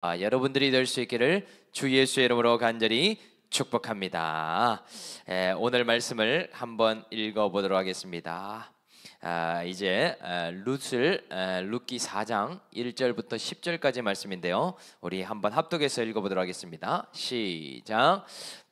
여러분들이 될 수 있기를 주 예수의 이름으로 간절히 축복합니다. 오늘 말씀을 한번 읽어보도록 하겠습니다. 이제 룻기 4장 1절부터 10절까지 말씀인데요, 우리 한번 합독해서 읽어보도록 하겠습니다. 시작.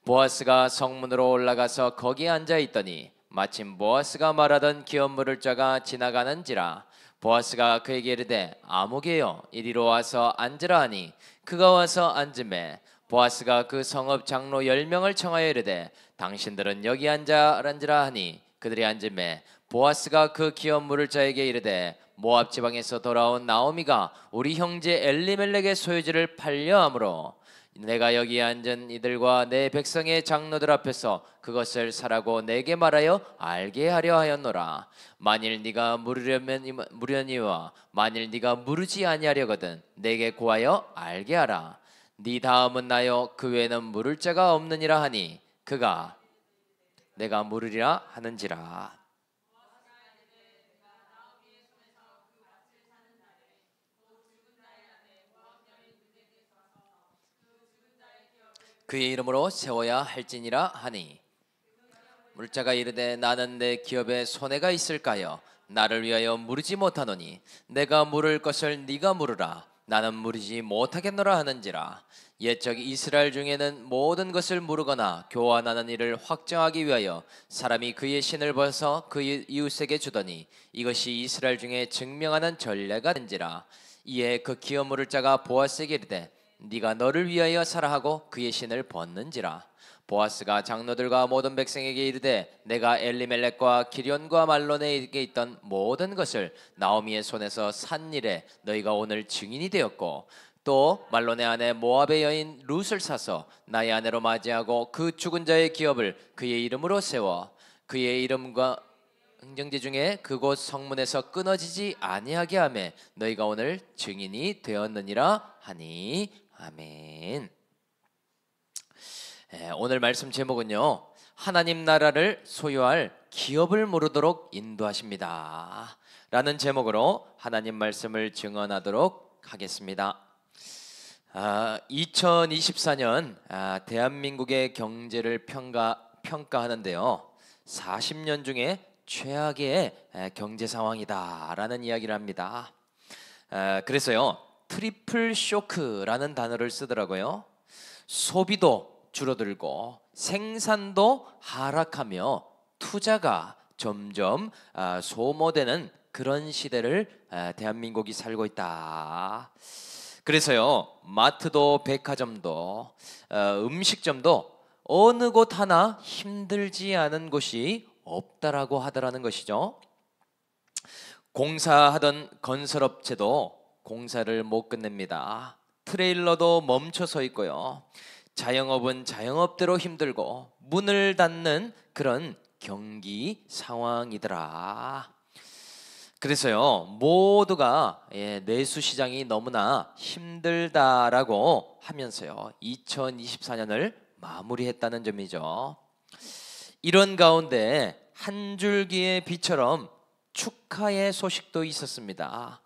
보아스가 성문으로 올라가서 거기에 앉아 있더니 마침 보아스가 말하던 기업 물을 자가 지나가는지라. 보아스가 그에게 이르되 아무개여 이리로 와서 앉으라 하니 그가 와서 앉으매 보아스가 그 성읍 장로 10명을 청하여 이르되 당신들은 여기 앉으라 하니 그들이 앉으매 보아스가 그 기업 물을 자에게 이르되 모압 지방에서 돌아온 나오미가 우리 형제 엘리멜렉의 소유지를 팔려 함으로 내가 여기 앉은 이들과 내 백성의 장로들 앞에서 그것을 사라고 내게 말하여 알게 하려 하였노라. 만일 네가 물으려니와 만일 네가 물으지 아니하려거든 내게 고하여 알게 하라. 네 다음은 나요 그 외에는 물을 자가 없느니라 하니 그가 내가 물으리라 하는지라. 그의 이름으로 세워야 할지니라 하니 물자가 이르되 나는 내 기업에 손해가 있을까요? 나를 위하여 물으지 못하노니 내가 물을 것을 네가 물으라. 나는 물으지 못하겠노라 하는지라. 옛적 이스라엘 중에는 모든 것을 물으거나 교환하는 일을 확정하기 위하여 사람이 그의 신을 벗어 그의 이웃에게 주더니 이것이 이스라엘 중에 증명하는 전례가 된지라. 이에 그 기업 물을 자가 보아스에게 이르되 네가 너를 위하여 사라 하고 그의 신을 벗는지라. 보아스가 장로들과 모든 백성에게 이르되 내가 엘리멜렉과 기련과 말론에게 있던 모든 것을 나오미의 손에서 산 일에 너희가 오늘 증인이 되었고 또 말론의 아내 모압의 여인 룻을 사서 나의 아내로 맞이하고 그 죽은 자의 기업을 그의 이름으로 세워 그의 이름과 흥정지 중에 그곳 성문에서 끊어지지 아니하게 하매 너희가 오늘 증인이 되었느니라 하니 아멘. 오늘 말씀 제목은요, 하나님 나라를 소유할 기업을 모르도록 인도하십니다 라는 제목으로 하나님 말씀을 증언하도록 하겠습니다. 2024년 대한민국의 경제를 평가하는데요, 40년 중에 최악의 경제 상황이다 라는 이야기를 합니다. 그래서요, 트리플 쇼크라는 단어를 쓰더라고요. 소비도 줄어들고 생산도 하락하며 투자가 점점 소모되는 그런 시대를 대한민국이 살고 있다. 그래서요, 마트도 백화점도 음식점도 어느 곳 하나 힘들지 않은 곳이 없다라고 하더라는 것이죠. 공사하던 건설업체도 공사를 못 끝냅니다. 트레일러도 멈춰 서 있고요. 자영업은 자영업대로 힘들고 문을 닫는 그런 경기 상황이더라. 그래서요, 모두가 내수 시장이 너무나 힘들다라고 하면서요, 2024년을 마무리했다는 점이죠. 이런 가운데 한 줄기의 비처럼 축하의 소식도 있었습니다.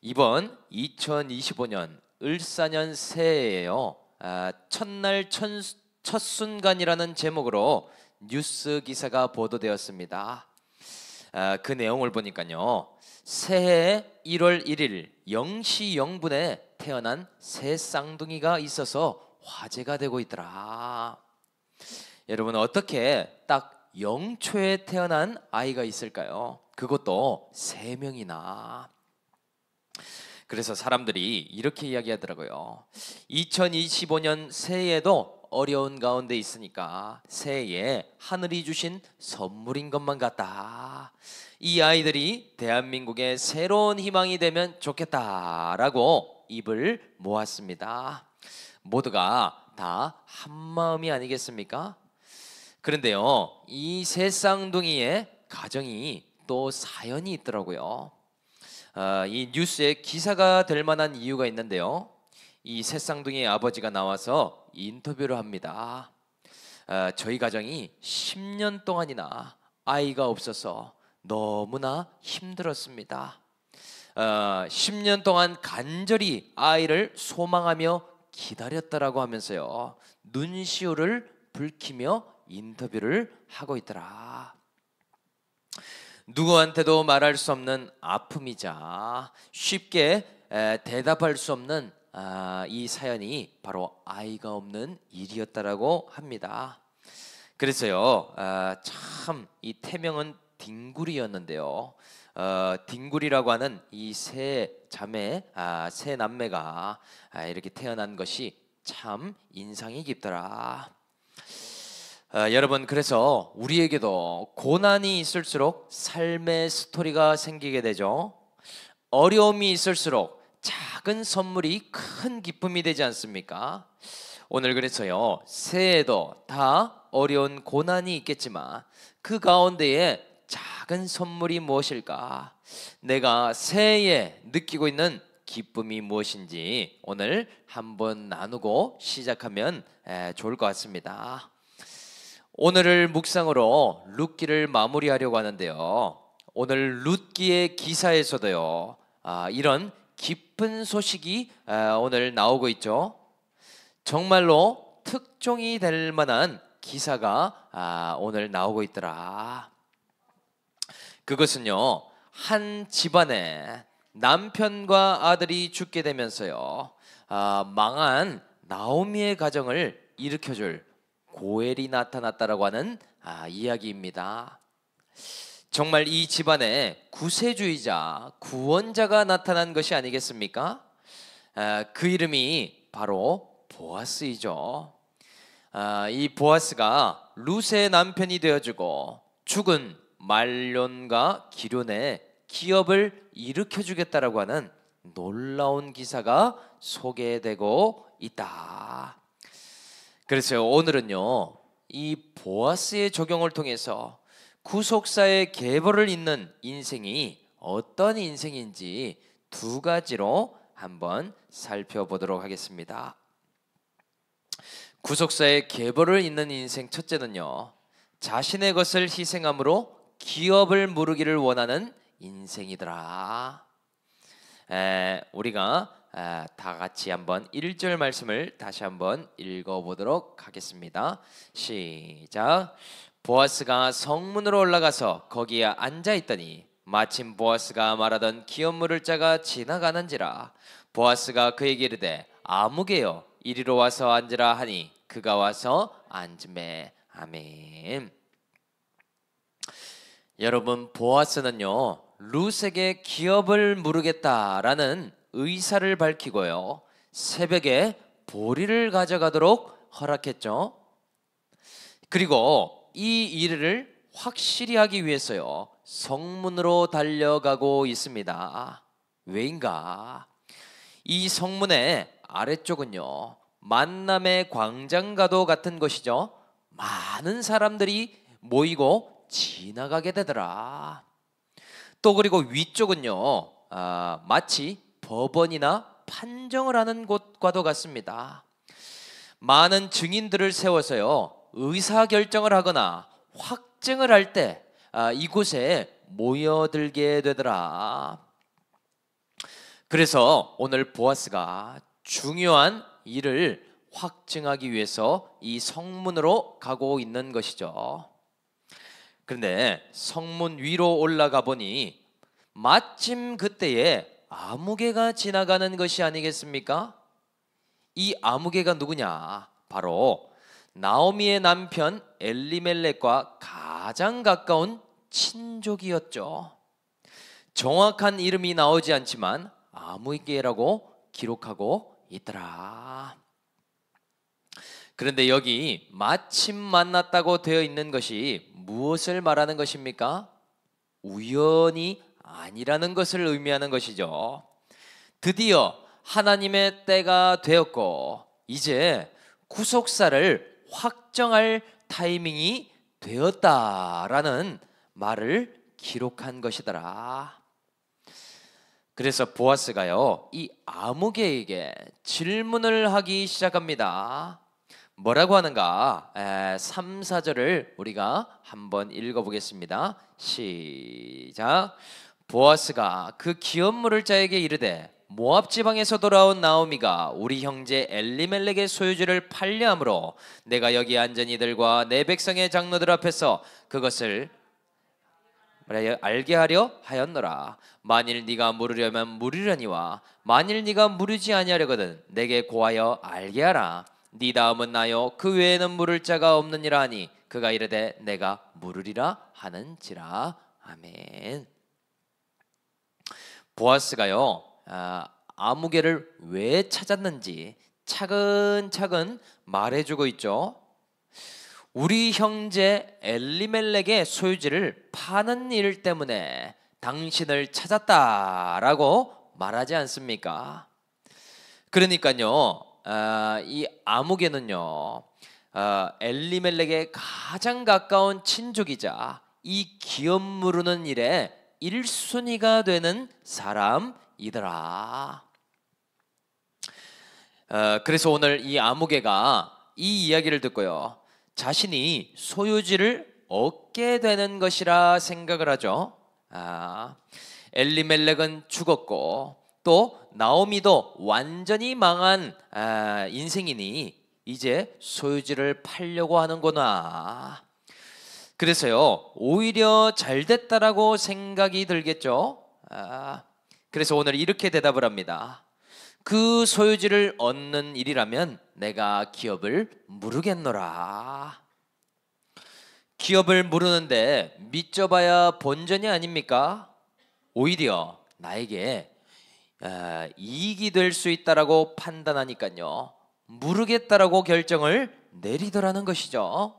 이번 2025년 을사년 새해에요, 첫날 첫 순간이라는 제목으로 뉴스 기사가 보도되었습니다. 그 내용을 보니까요, 새해 1월 1일 0시 0분에 태어난 새 쌍둥이가 있어서 화제가 되고 있더라. 여러분, 어떻게 딱 0초에 태어난 아이가 있을까요? 그것도 3명이나. 그래서 사람들이 이렇게 이야기하더라고요. 2025년 새해에도 어려운 가운데 있으니까 새해에 하늘이 주신 선물인 것만 같다. 이 아이들이 대한민국의 새로운 희망이 되면 좋겠다라고 입을 모았습니다. 모두가 다 한마음이 아니겠습니까? 그런데요, 이 새 쌍둥이의 가정이 또 사연이 있더라고요. 이 뉴스에 기사가 될 만한 이유가 있는데요, 이 새 쌍둥이의 아버지가 나와서 인터뷰를 합니다. 저희 가정이 10년 동안이나 아이가 없어서 너무나 힘들었습니다. 10년 동안 간절히 아이를 소망하며 기다렸다라고 하면서요, 눈시울을 붉히며 인터뷰를 하고 있더라. 누구한테도 말할 수 없는 아픔이자 쉽게 대답할 수 없는 이 사연이 바로 아이가 없는 일이었다라고 합니다. 그래서요, 참 이 태명은 딩굴이었는데요. 딩굴이라고 하는 이 세 자매, 세 남매가 이렇게 태어난 것이 참 인상이 깊더라. 여러분, 그래서 우리에게도 고난이 있을수록 삶의 스토리가 생기게 되죠. 어려움이 있을수록 작은 선물이 큰 기쁨이 되지 않습니까? 오늘 그래서요, 새해에도 다 어려운 고난이 있겠지만 그 가운데에 작은 선물이 무엇일까? 내가 새해에 느끼고 있는 기쁨이 무엇인지 오늘 한번 나누고 시작하면 좋을 것 같습니다. 오늘을 묵상으로 룻기를 마무리하려고 하는데요, 오늘 룻기의 기사에서도요, 이런 기쁜 소식이 오늘 나오고 있죠. 정말로 특종이 될 만한 기사가 오늘 나오고 있더라. 그것은요, 한 집안에 남편과 아들이 죽게 되면서요, 망한 나오미의 가정을 일으켜줄 고엘이 나타났다라고 하는 이야기입니다. 정말 이 집안에 구세주이자 구원자가 나타난 것이 아니겠습니까? 그 이름이 바로 보아스이죠. 이 보아스가 룻의 남편이 되어주고 죽은 말론과 기련의 기업을 일으켜주겠다라고 하는 놀라운 기사가 소개되고 있다. 그래서 오늘은요, 이 보아스의 적용을 통해서 구속사의 계보를 잇는 인생이 어떤 인생인지 두 가지로 한번 살펴보도록 하겠습니다. 구속사의 계보를 잇는 인생 첫째는요, 자신의 것을 희생함으로 기업을 무르기를 원하는 인생이더라. 우리가 다 같이 한번 1절 말씀을 다시 한번 읽어보도록 하겠습니다. 시작. 보아스가 성문으로 올라가서 거기에 앉아있더니 마침 보아스가 말하던 기업 물을 자가 지나가는지라. 보아스가 그에게 이르되 아무개여 이리로 와서 앉으라 하니 그가 와서 앉으매. 아멘. 여러분, 보아스는요, 룻에게 기업을 무르겠다라는 의사를 밝히고요, 새벽에 보리를 가져가도록 허락했죠. 그리고 이 일을 확실히 하기 위해서요, 성문으로 달려가고 있습니다. 왜인가? 이 성문의 아래쪽은요, 만남의 광장과도 같은 것이죠. 많은 사람들이 모이고 지나가게 되더라. 또 그리고 위쪽은요, 마치 법원이나 판정을 하는 곳과도 같습니다. 많은 증인들을 세워서요, 의사결정을 하거나 확증을 할 때 이곳에 모여들게 되더라. 그래서 오늘 보아스가 중요한 일을 확증하기 위해서 이 성문으로 가고 있는 것이죠. 그런데 성문 위로 올라가 보니 마침 그때에 아무개가 지나가는 것이 아니겠습니까? 이 아무개가 누구냐? 바로 나오미의 남편 엘리멜렉과 가장 가까운 친족이었죠. 정확한 이름이 나오지 않지만 아무개라고 기록하고 있더라. 그런데 여기 마침 만났다고 되어 있는 것이 무엇을 말하는 것입니까? 우연이 아니라는 것을 의미하는 것이죠. 드디어 하나님의 때가 되었고 이제 구속사를 확정할 타이밍이 되었다라는 말을 기록한 것이더라. 그래서 보아스가요, 이 아무개에게 질문을 하기 시작합니다. 뭐라고 하는가? 3, 4절을 우리가 한번 읽어보겠습니다. 시작. 보아스가 그 기업 물을 자에게 이르되 모압 지방에서 돌아온 나오미가 우리 형제 엘리멜렉의 소유지를 팔려 함으로 내가 여기 앉은 이들과 내 백성의 장로들 앞에서 그것을 알게 하려 하였노라. 만일 네가 물으려면 물으려니와 만일 네가 물으지 아니하려거든 내게 고하여 알게 하라. 네 다음은 나요 그 외에는 물을 자가 없느니라 하니 그가 이르되 내가 물으리라 하는지라. 아멘. 보아스가요 아무개를 왜 찾았는지 차근차근 말해주고 있죠. 우리 형제 엘리멜렉의 소유지를 파는 일 때문에 당신을 찾았다라고 말하지 않습니까? 그러니까요 이 아무개는요 엘리멜렉의 가장 가까운 친족이자 이 기업 무르는 일에 1순위가 되는 사람이더라. 그래서 오늘 이 아무개가 이 이야기를 듣고요 자신이 소유지를 얻게 되는 것이라 생각을 하죠. 엘리멜렉은 죽었고 또 나오미도 완전히 망한 인생이니 이제 소유지를 팔려고 하는구나. 그래서요 오히려 잘 됐다라고 생각이 들겠죠. 그래서 오늘 이렇게 대답을 합니다. 그 소유지를 얻는 일이라면 내가 기업을 무르겠노라. 기업을 무르는데 밑져봐야 본전이 아닙니까? 오히려 나에게 이익이 될 수 있다라고 판단하니까요 무르겠다라고 결정을 내리더라는 것이죠.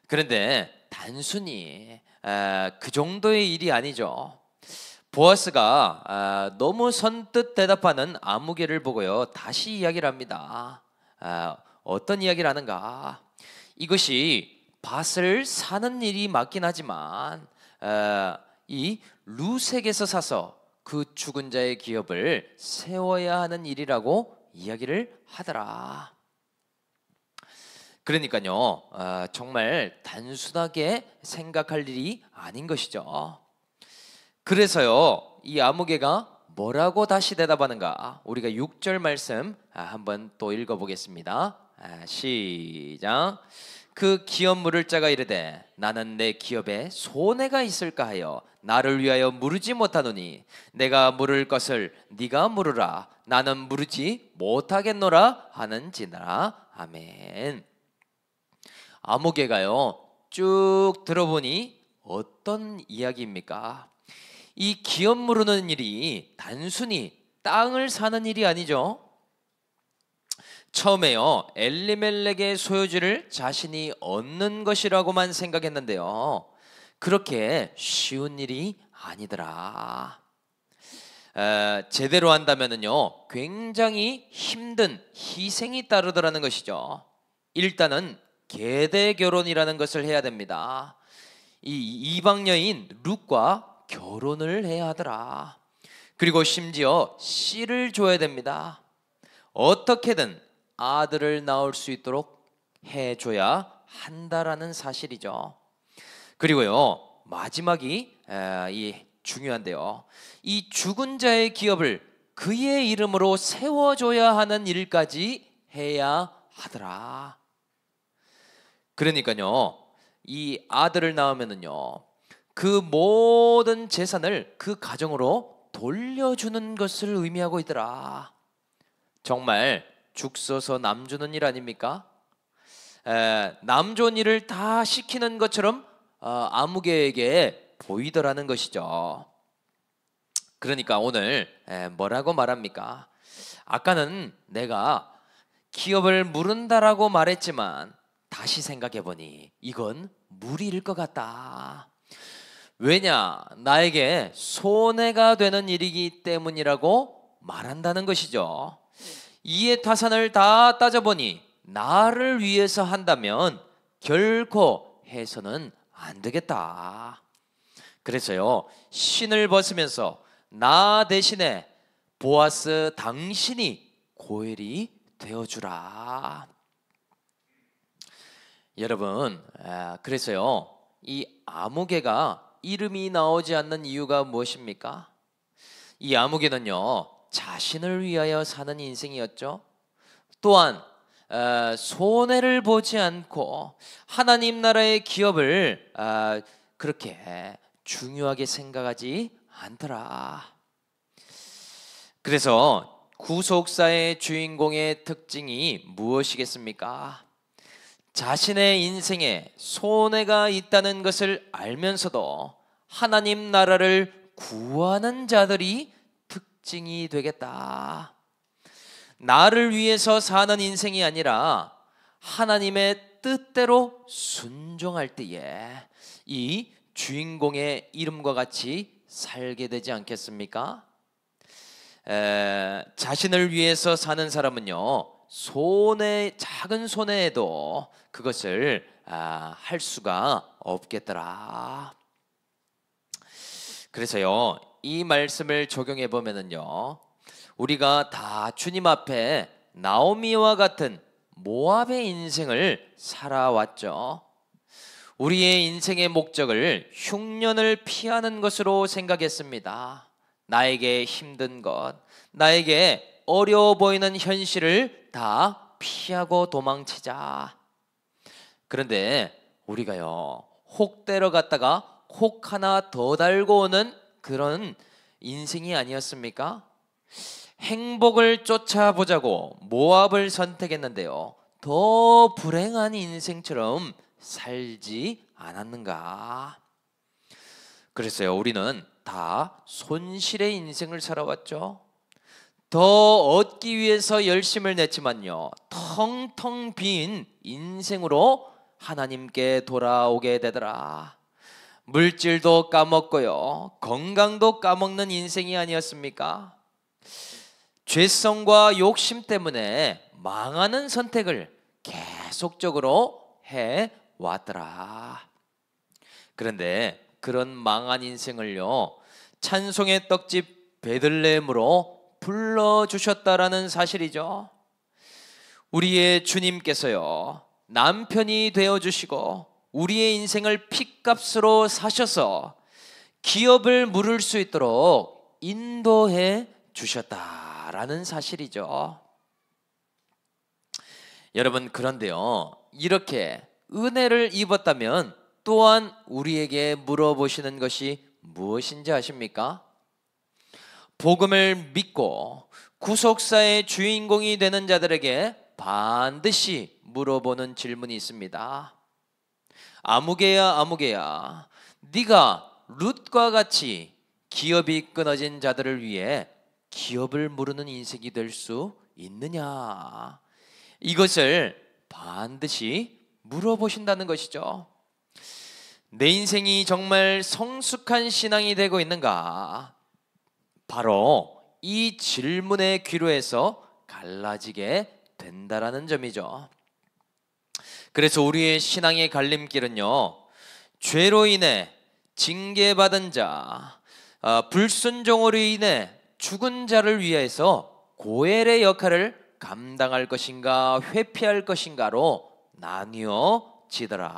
그런데 단순히 그 정도의 일이 아니죠. 보아스가 너무 선뜻 대답하는 아무개를 보고요 다시 이야기를 합니다. 어떤 이야기를 하는가? 이것이 밭을 사는 일이 맞긴 하지만 이 루색에서 사서 그 죽은 자의 기업을 세워야 하는 일이라고 이야기를 하더라. 그러니까요 정말 단순하게 생각할 일이 아닌 것이죠. 그래서요 이 아무개가 뭐라고 다시 대답하는가? 우리가 6절 말씀 한번 또 읽어보겠습니다. 시작. 그 기업 물을 자가 이르되 나는 내 기업에 손해가 있을까 하여 나를 위하여 물으지 못하노니 내가 물을 것을 네가 물으라. 나는 물으지 못하겠노라 하는지라. 아멘. 아무개가요 쭉 들어보니 어떤 이야기입니까? 이 기업 무르는 일이 단순히 땅을 사는 일이 아니죠. 처음에요 엘리멜렉의 소유지를 자신이 얻는 것이라고만 생각했는데요 그렇게 쉬운 일이 아니더라. 제대로 한다면은요 굉장히 힘든 희생이 따르더라는 것이죠. 일단은 계대 결혼이라는 것을 해야 됩니다. 이 이방 여인 룻과 결혼을 해야 하더라. 그리고 심지어 씨를 줘야 됩니다. 어떻게든 아들을 낳을 수 있도록 해줘야 한다라는 사실이죠. 그리고요 마지막이 이 중요한데요 이 죽은 자의 기업을 그의 이름으로 세워줘야 하는 일까지 해야 하더라. 그러니까요 이 아들을 낳으면은요 그 모든 재산을 그 가정으로 돌려주는 것을 의미하고 있더라. 정말 죽서서 남 주는 일 아닙니까? 남 좋은 일을 다 시키는 것처럼 아무개에게 보이더라는 것이죠. 그러니까 오늘 뭐라고 말합니까? 아까는 내가 기업을 무른다라고 말했지만 다시 생각해보니 이건 무리일 것 같다. 왜냐? 나에게 손해가 되는 일이기 때문이라고 말한다는 것이죠. 이해 타산을 다 따져보니 나를 위해서 한다면 결코 해서는 안 되겠다. 그래서요 신을 벗으면서 나 대신에 보아스 당신이 고엘이 되어주라. 여러분 그래서요 이 아무개가 이름이 나오지 않는 이유가 무엇입니까? 이 아무개는요, 자신을 위하여 사는 인생이었죠. 또한 손해를 보지 않고 하나님 나라의 기업을 그렇게 중요하게 생각하지 않더라. 그래서 구속사의 주인공의 특징이 무엇이겠습니까? 자신의 인생에 손해가 있다는 것을 알면서도 하나님 나라를 구하는 자들이 특징이 되겠다. 나를 위해서 사는 인생이 아니라 하나님의 뜻대로 순종할 때에 이 주인공의 이름과 같이 살게 되지 않겠습니까? 자신을 위해서 사는 사람은요, 작은 손해에도 그것을 할 수가 없겠더라. 그래서요, 이 말씀을 적용해 보면은요, 우리가 다 주님 앞에 나오미와 같은 모압의 인생을 살아왔죠. 우리의 인생의 목적을 흉년을 피하는 것으로 생각했습니다. 나에게 힘든 것, 나에게 어려워 보이는 현실을 다 피하고 도망치자. 그런데 우리가요, 혹대러 갔다가 혹 하나 더 달고 오는 그런 인생이 아니었습니까? 행복을 쫓아보자고 모압을 선택했는데요, 더 불행한 인생처럼 살지 않았는가? 그래서요, 우리는 다 손실의 인생을 살아왔죠. 더 얻기 위해서 열심을 냈지만요, 텅텅 빈 인생으로 하나님께 돌아오게 되더라. 물질도 까먹고요, 건강도 까먹는 인생이 아니었습니까? 죄성과 욕심 때문에 망하는 선택을 계속적으로 해왔더라. 그런데 그런 망한 인생을요, 찬송의 떡집 베들레헴으로 불러주셨다라는 사실이죠. 우리의 주님께서요, 남편이 되어주시고 우리의 인생을 핏값으로 사셔서 기업을 물을 수 있도록 인도해 주셨다라는 사실이죠. 여러분, 그런데요, 이렇게 은혜를 입었다면 또한 우리에게 물어보시는 것이 무엇인지 아십니까? 복음을 믿고 구속사의 주인공이 되는 자들에게 반드시 물어보는 질문이 있습니다. 아무개야, 아무개야, 네가 룻과 같이 기업이 끊어진 자들을 위해 기업을 무르는 인생이 될 수 있느냐? 이것을 반드시 물어보신다는 것이죠. 내 인생이 정말 성숙한 신앙이 되고 있는가? 바로 이 질문의 귀로에서 갈라지게 된다라는 점이죠. 그래서 우리의 신앙의 갈림길은요, 죄로 인해 징계받은 자, 불순종으로 인해 죽은 자를 위해서 고엘의 역할을 감당할 것인가 회피할 것인가로 나뉘어지더라.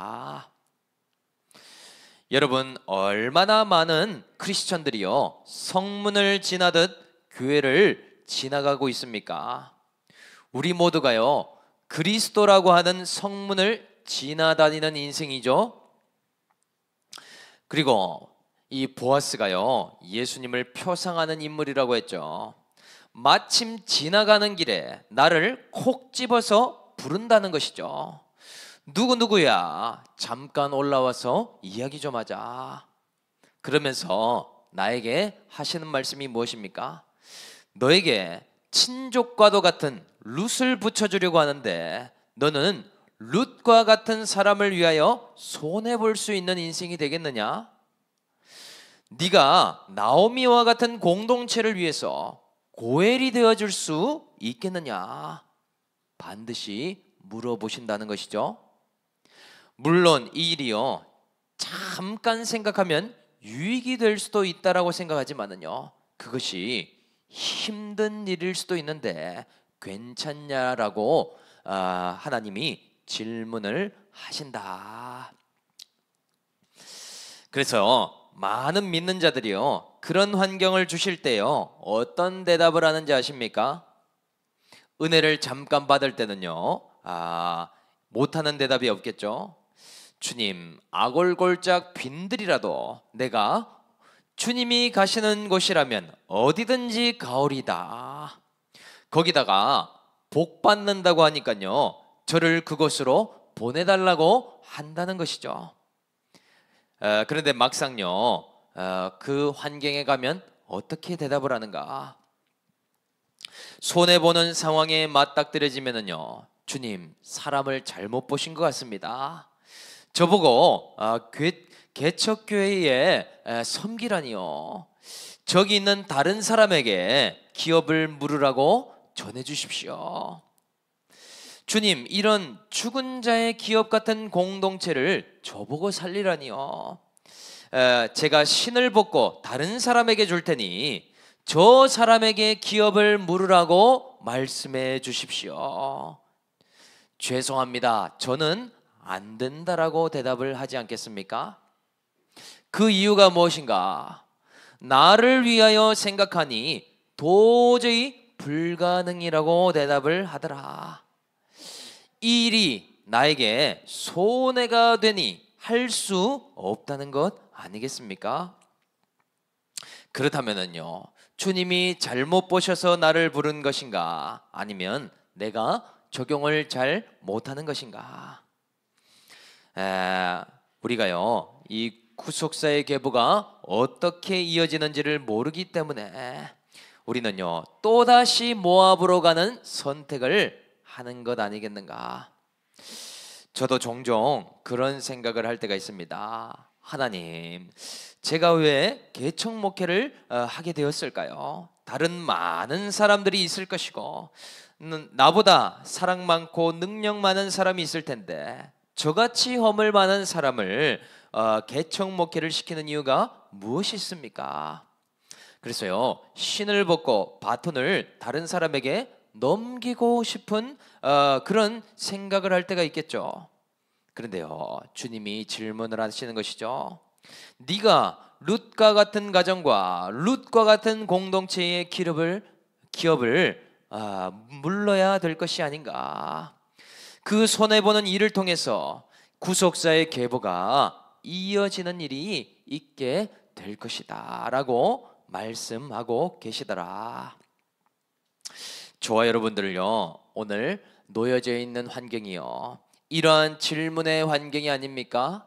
여러분, 얼마나 많은 크리스천들이요, 성문을 지나듯 교회를 지나가고 있습니까? 우리 모두가요, 그리스도라고 하는 성문을 지나다니는 인생이죠. 그리고 이 보아스가요, 예수님을 표상하는 인물이라고 했죠. 마침 지나가는 길에 나를 콕 집어서 부른다는 것이죠. 누구야, 잠깐 올라와서 이야기 좀 하자. 그러면서 나에게 하시는 말씀이 무엇입니까? 너에게 친족과도 같은 룻을 붙여주려고 하는데 너는 룻과 같은 사람을 위하여 손해볼 수 있는 인생이 되겠느냐? 네가 나오미와 같은 공동체를 위해서 고엘이 되어줄 수 있겠느냐? 반드시 물어보신다는 것이죠. 물론 이 일이요, 잠깐 생각하면 유익이 될 수도 있다라고 생각하지만은요, 그것이 힘든 일일 수도 있는데 괜찮냐라고 하나님이 질문을 하신다. 그래서 많은 믿는 자들이요 그런 환경을 주실 때요 어떤 대답을 하는지 아십니까? 은혜를 잠깐 받을 때는요 못하는 대답이 없겠죠. 주님, 아골골짝 빈들이라도 내가 주님이 가시는 곳이라면 어디든지 가오리다. 거기다가 복 받는다고 하니까요 저를 그곳으로 보내달라고 한다는 것이죠. 그런데 막상요 그 환경에 가면 어떻게 대답을 하는가? 손해보는 상황에 맞닥뜨려지면은요 주님, 사람을 잘못 보신 것 같습니다. 저보고 개척교회에 섬기라니요 저기 있는 다른 사람에게 기업을 물으라고 전해주십시오. 주님, 이런 죽은 자의 기업 같은 공동체를 저보고 살리라니요 제가 신을 벗고 다른 사람에게 줄 테니 저 사람에게 기업을 물으라고 말씀해 주십시오. 죄송합니다, 저는 안 된다라고 대답을 하지 않겠습니까? 그 이유가 무엇인가? 나를 위하여 생각하니 도저히 불가능이라고 대답을 하더라. 이 일이 나에게 손해가 되니 할 수 없다는 것 아니겠습니까? 그렇다면요 주님이 잘못 보셔서 나를 부른 것인가? 아니면 내가 적용을 잘 못하는 것인가? 우리가요 이 구속사의 계보가 어떻게 이어지는지를 모르기 때문에 우리는요 또다시 모압으로 가는 선택을 하는 것 아니겠는가? 저도 종종 그런 생각을 할 때가 있습니다. 하나님, 제가 왜 개척 목회를 하게 되었을까요? 다른 많은 사람들이 있을 것이고 나보다 사랑 많고 능력 많은 사람이 있을 텐데 저같이 허물 많은 사람을 개척 목회를 시키는 이유가 무엇이 있습니까? 그래서요 신을 벗고 바톤을 다른 사람에게 넘기고 싶은 그런 생각을 할 때가 있겠죠. 그런데요 주님이 질문을 하시는 것이죠. 네가 룻과 같은 가정과 룻과 같은 공동체의 기업을 물러야 될 것이 아닌가? 그 손해보는 일을 통해서 구속사의 계보가 이어지는 일이 있게 될 것이다 라고 말씀하고 계시더라. 저와 여러분들을요 오늘 놓여져 있는 환경이요 이러한 질문의 환경이 아닙니까?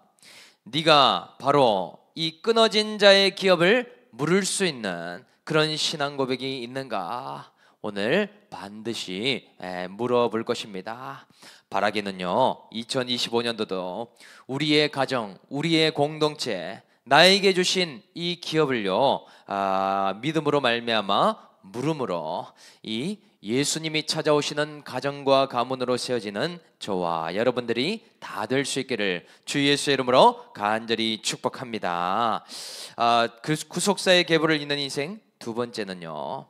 네가 바로 이 끊어진 자의 기업을 물을 수 있는 그런 신앙 고백이 있는가? 오늘 반드시 물어볼 것입니다. 바라기는요 2025년도도 우리의 가정, 우리의 공동체, 나에게 주신 이 기업을요 믿음으로 말미암아 물음으로 이 예수님이 찾아오시는 가정과 가문으로 세워지는 저와 여러분들이 다 될 수 있기를 주 예수의 이름으로 간절히 축복합니다. 그 구속사의 계보를 잇는 인생 두 번째는요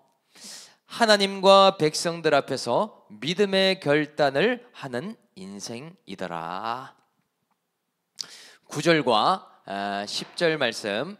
하나님과 백성들 앞에서 믿음의 결단을 하는 인생이더라. 9절과 10절 말씀,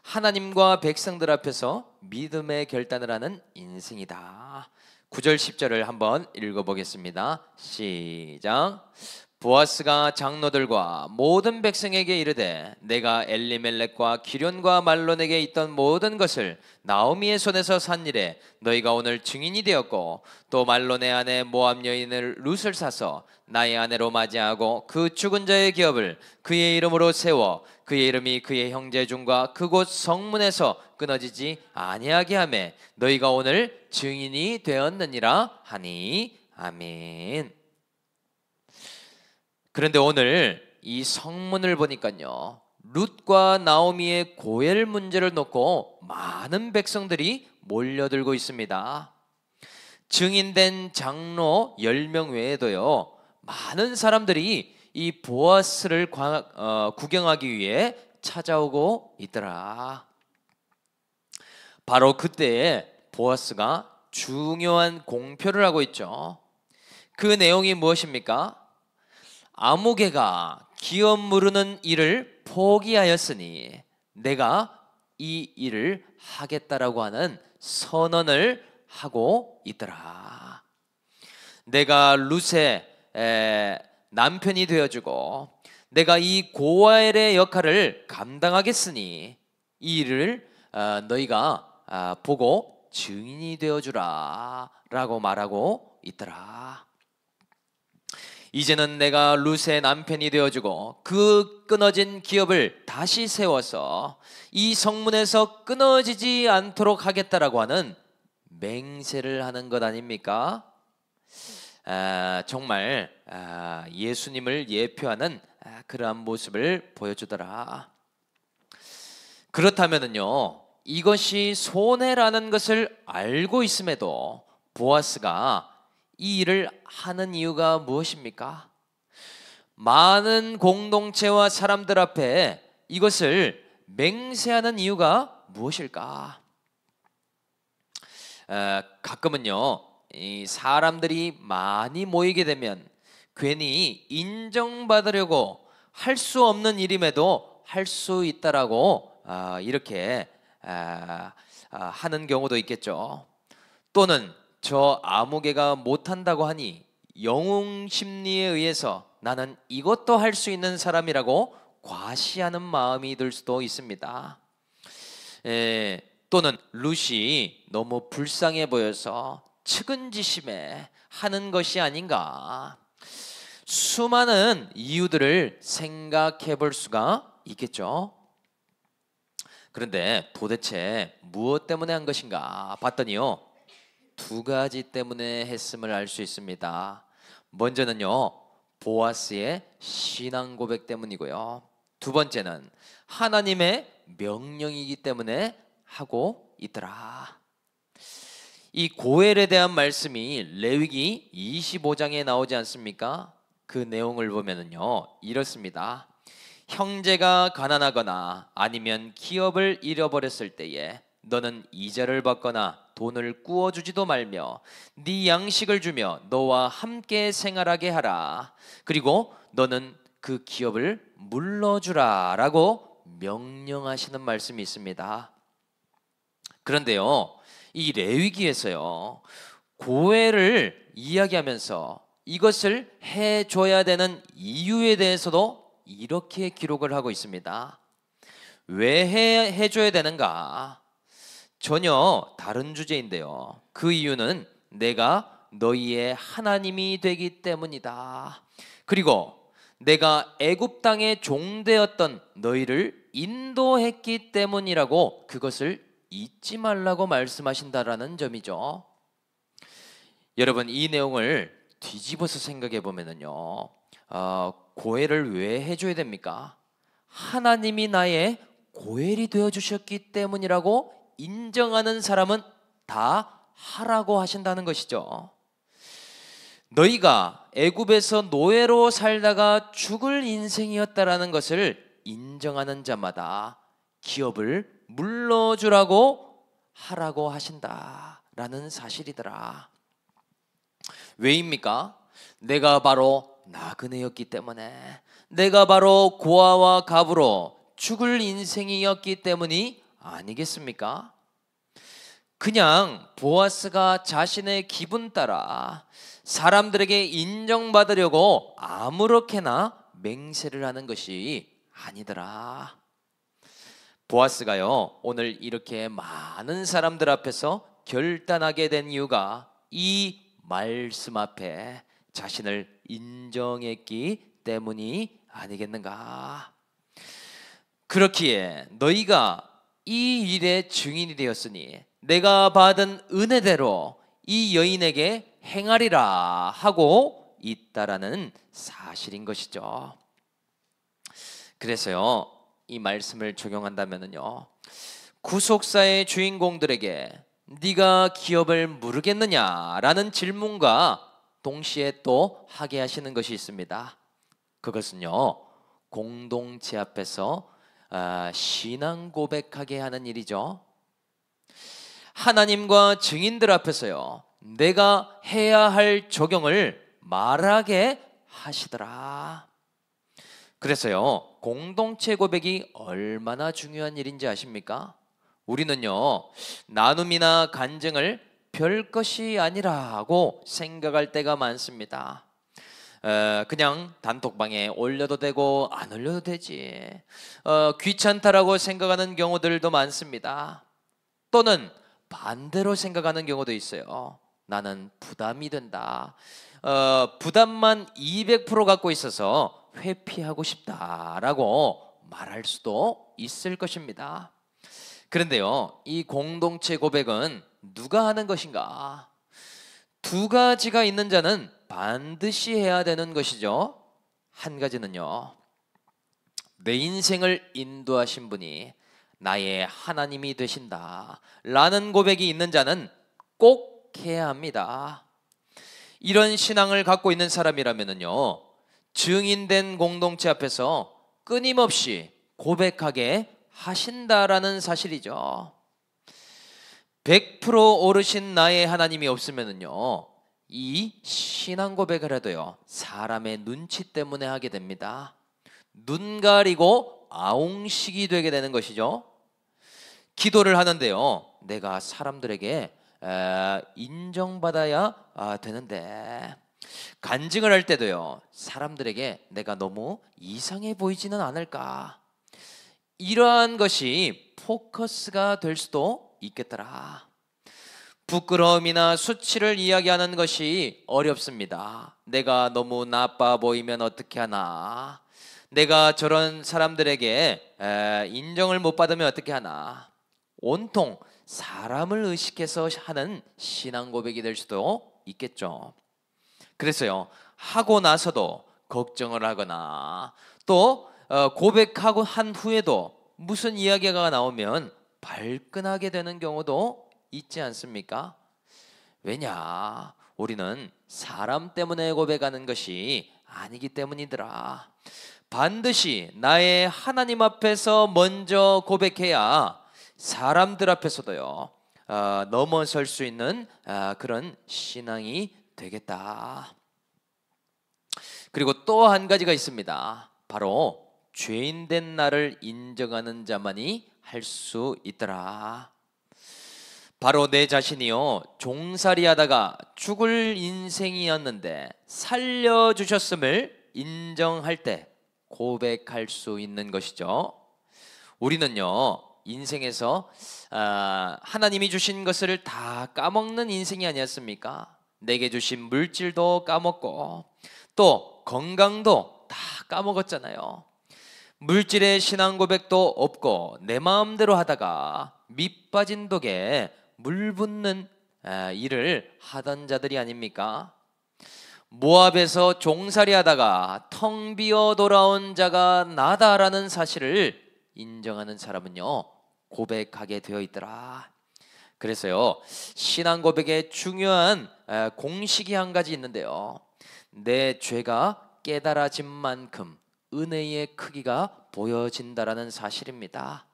하나님과 백성들 앞에서 믿음의 결단을 하는 인생이다. 9절 10절을 한번 읽어보겠습니다. 시작. 보아스가 장로들과 모든 백성에게 이르되 내가 엘리멜렉과 기련과 말론에게 있던 모든 것을 나오미의 손에서 산 일에 너희가 오늘 증인이 되었고 또 말론의 아내 모압 여인을 룻을 사서 나의 아내로 맞이하고 그 죽은 자의 기업을 그의 이름으로 세워 그의 이름이 그의 형제 중과 그곳 성문에서 끊어지지 아니하게 하매 너희가 오늘 증인이 되었느니라 하니 아멘. 그런데 오늘 이 성문을 보니까요 룻과 나오미의 고엘 문제를 놓고 많은 백성들이 몰려들고 있습니다. 증인된 장로 10명 외에도요 많은 사람들이 이 보아스를 구경하기 위해 찾아오고 있더라. 바로 그때에 보아스가 중요한 공표를 하고 있죠. 그 내용이 무엇입니까? 아무개가 기업 무르는 일을 포기하였으니 내가 이 일을 하겠다라고 하는 선언을 하고 있더라. 내가 룻의 남편이 되어주고 내가 이 고아엘의 역할을 감당하겠으니 이 일을 너희가 보고 증인이 되어주라 라고 말하고 있더라. 이제는 내가 룻의 남편이 되어주고 그 끊어진 기업을 다시 세워서 이 성문에서 끊어지지 않도록 하겠다라고 하는 맹세를 하는 것 아닙니까? 정말 예수님을 예표하는 그러한 모습을 보여주더라. 그렇다면요, 이것이 손해라는 것을 알고 있음에도 보아스가 이 일을 하는 이유가 무엇입니까? 많은 공동체와 사람들 앞에 이것을 맹세하는 이유가 무엇일까? 가끔은요, 이 사람들이 많이 모이게 되면 괜히 인정받으려고 할 수 없는 일임에도 할 수 있다라고 이렇게 하는 경우도 있겠죠. 또는 저 아무개가 못한다고 하니 영웅 심리에 의해서 나는 이것도 할 수 있는 사람이라고 과시하는 마음이 들 수도 있습니다. 또는 룻이 너무 불쌍해 보여서 측은지심에 하는 것이 아닌가, 수많은 이유들을 생각해 볼 수가 있겠죠. 그런데 도대체 무엇 때문에 한 것인가 봤더니요, 두 가지 때문에 했음을 알 수 있습니다. 먼저는요, 보아스의 신앙 고백 때문이고요. 두 번째는 하나님의 명령이기 때문에 하고 있더라. 이 고엘에 대한 말씀이 레위기 25장에 나오지 않습니까? 그 내용을 보면은요, 이렇습니다. 형제가 가난하거나 아니면 기업을 잃어버렸을 때에 너는 이자를 받거나 돈을 꾸어주지도 말며 네 양식을 주며 너와 함께 생활하게 하라. 그리고 너는 그 기업을 물러주라 라고 명령하시는 말씀이 있습니다. 그런데요, 이 레위기에서요, 고엘을 이야기하면서 이것을 해줘야 되는 이유에 대해서도 이렇게 기록을 하고 있습니다. 왜 해줘야 되는가? 전혀 다른 주제인데요, 그 이유는 내가 너희의 하나님이 되기 때문이다. 그리고 내가 애굽 땅의 종되었던 너희를 인도했기 때문이라고 그것을 잊지 말라고 말씀하신다라는 점이죠. 여러분, 이 내용을 뒤집어서 생각해 보면은요, 고엘을 왜 해줘야 됩니까? 하나님이 나의 고엘이 되어 주셨기 때문이라고 인정하는 사람은 다 하라고 하신다는 것이죠. 너희가 애굽에서 노예로 살다가 죽을 인생이었다라는 것을 인정하는 자마다 기업을 물러주라고 하라고 하신다라는 사실이더라. 왜입니까? 내가 바로 나그네였기 때문에, 내가 바로 고아와 갑으로 죽을 인생이었기 때문이 아니겠습니까? 그냥 보아스가 자신의 기분 따라 사람들에게 인정받으려고 아무렇게나 맹세를 하는 것이 아니더라. 보아스가요, 오늘 이렇게 많은 사람들 앞에서 결단하게 된 이유가 이 말씀 앞에 자신을 인정했기 때문이 아니겠는가? 그렇기에 너희가 이 일의 증인이 되었으니 내가 받은 은혜대로 이 여인에게 행하리라 하고 있다라는 사실인 것이죠. 그래서요, 이 말씀을 적용한다면요, 구속사의 주인공들에게 네가 기업을 물으겠느냐라는 질문과 동시에 또 하게 하시는 것이 있습니다. 그것은요, 공동체 앞에서 신앙 고백하게 하는 일이죠. 하나님과 증인들 앞에서요, 내가 해야 할 적용을 말하게 하시더라. 그래서요, 공동체 고백이 얼마나 중요한 일인지 아십니까? 우리는요, 나눔이나 간증을 별 것이 아니라고 생각할 때가 많습니다. 그냥 단톡방에 올려도 되고 안 올려도 되지, 귀찮다라고 생각하는 경우들도 많습니다. 또는 반대로 생각하는 경우도 있어요. 나는 부담이 된다. 부담만 200% 갖고 있어서 회피하고 싶다라고 말할 수도 있을 것입니다. 그런데요, 이 공동체 고백은 누가 하는 것인가? 두 가지가 있는 자는 반드시 해야 되는 것이죠. 한 가지는요, 내 인생을 인도하신 분이 나의 하나님이 되신다 라는 고백이 있는 자는 꼭 해야 합니다. 이런 신앙을 갖고 있는 사람이라면요, 증인된 공동체 앞에서 끊임없이 고백하게 하신다라는 사실이죠. 100% 오르신 나의 하나님이 없으면요, 이 신앙 고백을 해도요, 사람의 눈치 때문에 하게 됩니다. 눈 가리고 아웅식이 되게 되는 것이죠. 기도를 하는데요, 내가 사람들에게 인정받아야 되는데, 간증을 할 때도요, 사람들에게 내가 너무 이상해 보이지는 않을까, 이러한 것이 포커스가 될 수도 있겠더라. 부끄러움이나 수치를 이야기하는 것이 어렵습니다. 내가 너무 나빠 보이면 어떻게 하나, 내가 저런 사람들에게 인정을 못 받으면 어떻게 하나, 온통 사람을 의식해서 하는 신앙 고백이 될 수도 있겠죠. 그래서요, 하고 나서도 걱정을 하거나, 또 고백하고 한 후에도 무슨 이야기가 나오면 발끈하게 되는 경우도 있지 않습니까? 왜냐? 우리는 사람 때문에 고백하는 것이 아니기 때문이더라. 반드시 나의 하나님 앞에서 먼저 고백해야 사람들 앞에서도요, 넘어설 수 있는 그런 신앙이 되겠다. 그리고 또 한 가지가 있습니다. 바로 죄인된 나를 인정하는 자만이 할 수 있더라. 바로 내 자신이요, 종살이하다가 죽을 인생이었는데 살려주셨음을 인정할 때 고백할 수 있는 것이죠. 우리는요, 인생에서 하나님이 주신 것을 다 까먹는 인생이 아니었습니까? 내게 주신 물질도 까먹고 또 건강도 다 까먹었잖아요. 물질의 신앙 고백도 없고 내 마음대로 하다가 밑 빠진 독에 물 붓는 일을 하던 자들이 아닙니까? 모압에서 종살이 하다가 텅 비어 돌아온 자가 나다라는 사실을 인정하는 사람은요, 고백하게 되어 있더라. 그래서요, 신앙 고백의 중요한 공식이 한 가지 있는데요, 내 죄가 깨달아진 만큼 은혜의 크기가 보여진다라는 사실입니다.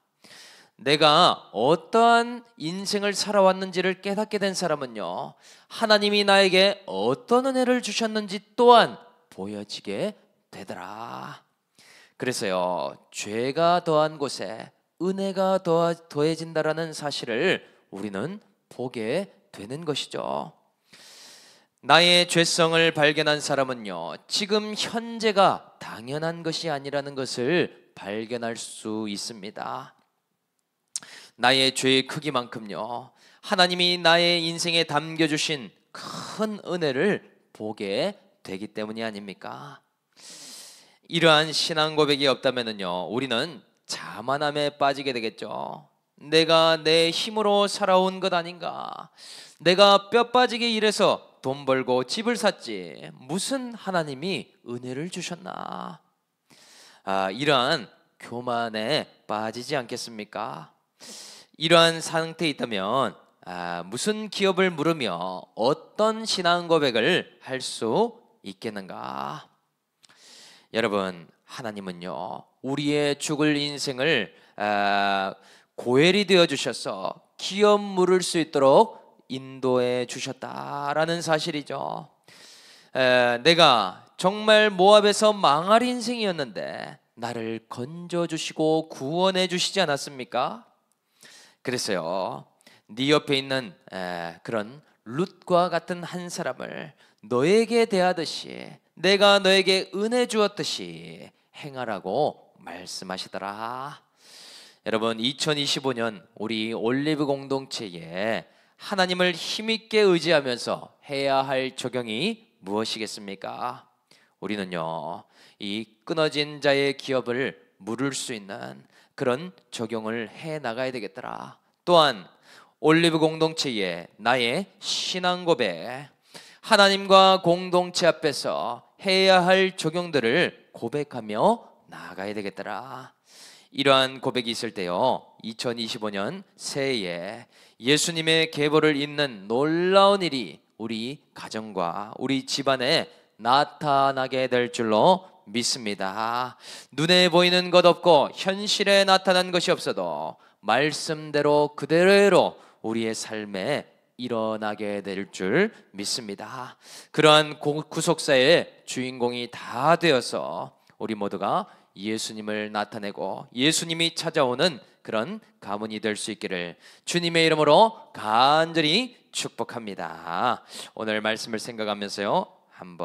내가 어떠한 인생을 살아왔는지를 깨닫게 된 사람은요, 하나님이 나에게 어떤 은혜를 주셨는지 또한 보여지게 되더라. 그래서요, 죄가 더한 곳에 은혜가 더해진다라는 사실을 우리는 보게 되는 것이죠. 나의 죄성을 발견한 사람은요, 지금 현재가 당연한 것이 아니라는 것을 발견할 수 있습니다. 나의 죄의 크기만큼요, 하나님이 나의 인생에 담겨주신 큰 은혜를 보게 되기 때문이 아닙니까? 이러한 신앙 고백이 없다면요, 우리는 자만함에 빠지게 되겠죠. 내가 내 힘으로 살아온 것 아닌가? 내가 뼈 빠지게 일해서 돈 벌고 집을 샀지, 무슨 하나님이 은혜를 주셨나? 이러한 교만에 빠지지 않겠습니까? 이러한 상태에 있다면 무슨 기업을 물으며 어떤 신앙 고백을 할 수 있겠는가? 여러분, 하나님은요, 우리의 죽을 인생을 고엘이 되어 주셔서 기업 물을 수 있도록 인도해 주셨다라는 사실이죠. 내가 정말 모압에서 망할 인생이었는데 나를 건져주시고 구원해 주시지 않았습니까? 그랬어요. 네 옆에 있는 그런 룻과 같은 한 사람을 너에게 대하듯이 내가 너에게 은혜 주었듯이 행하라고 말씀하시더라. 여러분, 2025년 우리 올리브 공동체에 하나님을 힘있게 의지하면서 해야 할 적용이 무엇이겠습니까? 우리는요, 이 끊어진 자의 기업을 물을 수 있는 그런 적용을 해 나가야 되겠더라. 또한 올리브 공동체에 나의 신앙 고백, 하나님과 공동체 앞에서 해야 할 적용들을 고백하며 나아가야 되겠더라. 이러한 고백이 있을 때요, 2025년 새해에 예수님의 계보를 잇는 놀라운 일이 우리 가정과 우리 집안에 나타나게 될 줄로 믿습니다. 눈에 보이는 것 없고 현실에 나타난 것이 없어도 말씀대로 그대로 우리의 삶에 일어나게 될 줄 믿습니다. 그러한 구속사의 주인공이 다 되어서 우리 모두가 예수님을 나타내고 예수님이 찾아오는 그런 가문이 될 수 있기를 주님의 이름으로 간절히 축복합니다. 오늘 말씀을 생각하면서요, 한번